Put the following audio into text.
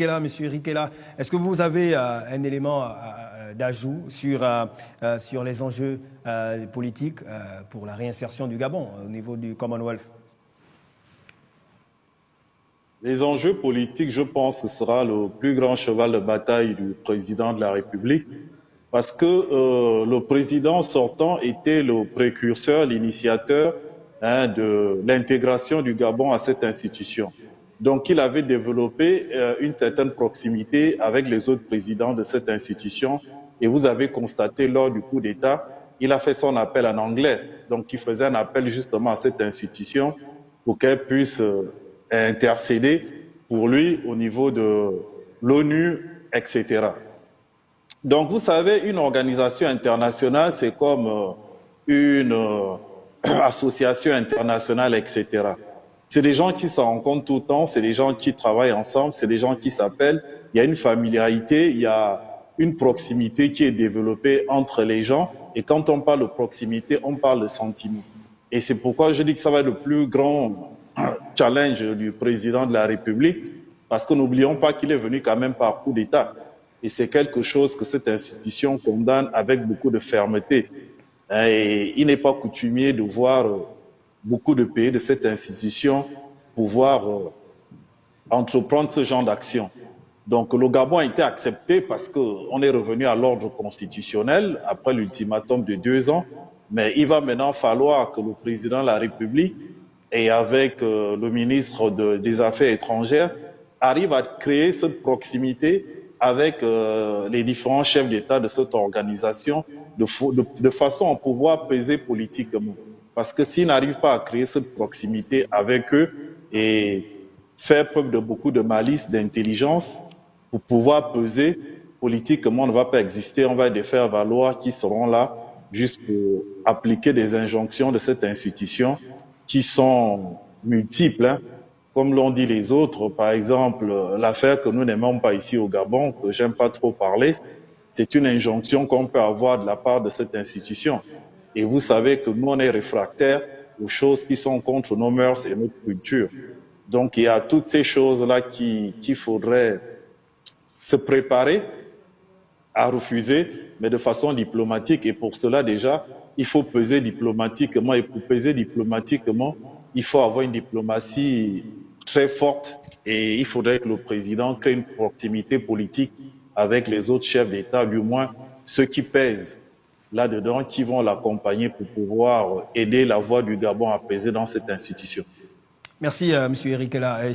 Monsieur Riquela, est-ce que vous avez un élément d'ajout sur les enjeux politiques pour la réinsertion du Gabon au niveau du Commonwealth? Les enjeux politiques, je pense, ce sera le plus grand cheval de bataille du président de la République, parce que le président sortant était le précurseur, l'initiateur de l'intégration du Gabon à cette institution. Donc, il avait développé une certaine proximité avec les autres présidents de cette institution. Et vous avez constaté lors du coup d'État, il a fait son appel en anglais. Donc, il faisait un appel justement à cette institution pour qu'elle puisse intercéder pour lui au niveau de l'ONU, etc. Donc, vous savez, une organisation internationale, c'est comme une association internationale, etc. C'est des gens qui se rencontrent tout le temps, c'est des gens qui travaillent ensemble, c'est des gens qui s'appellent. Il y a une familiarité, il y a une proximité qui est développée entre les gens. Et quand on parle de proximité, on parle de sentiment. Et c'est pourquoi je dis que ça va être le plus grand challenge du président de la République, parce que n'oublions pas qu'il est venu quand même par coup d'État. Et c'est quelque chose que cette institution condamne avec beaucoup de fermeté. Et il n'est pas coutumier de voir beaucoup de pays de cette institution pouvoir entreprendre ce genre d'action. Donc le Gabon a été accepté parce qu'on est revenu à l'ordre constitutionnel après l'ultimatum de 2 ans, mais il va maintenant falloir que le président de la République et avec le ministre des Affaires étrangères arrivent à créer cette proximité avec les différents chefs d'État de cette organisation de façon à pouvoir peser politiquement. Parce que s'ils n'arrivent pas à créer cette proximité avec eux et faire preuve de beaucoup de malice, d'intelligence, pour pouvoir peser politiquement, on ne va pas exister. On va des faire valoir qui seront là juste pour appliquer des injonctions de cette institution qui sont multiples. Comme l'ont dit les autres, par exemple, l'affaire que nous n'aimons pas ici au Gabon, que j'aime pas trop parler, c'est une injonction qu'on peut avoir de la part de cette institution. Et vous savez que nous, on est réfractaires aux choses qui sont contre nos mœurs et notre culture. Donc, il y a toutes ces choses-là qu'il faudrait se préparer à refuser, mais de façon diplomatique. Et pour cela, déjà, il faut peser diplomatiquement. Et pour peser diplomatiquement, il faut avoir une diplomatie très forte. Et il faudrait que le président crée une proximité politique avec les autres chefs d'État, du moins ceux qui pèsent là-dedans, qui vont l'accompagner pour pouvoir aider la voix du Gabon à peser dans cette institution. Merci, M. Riquela.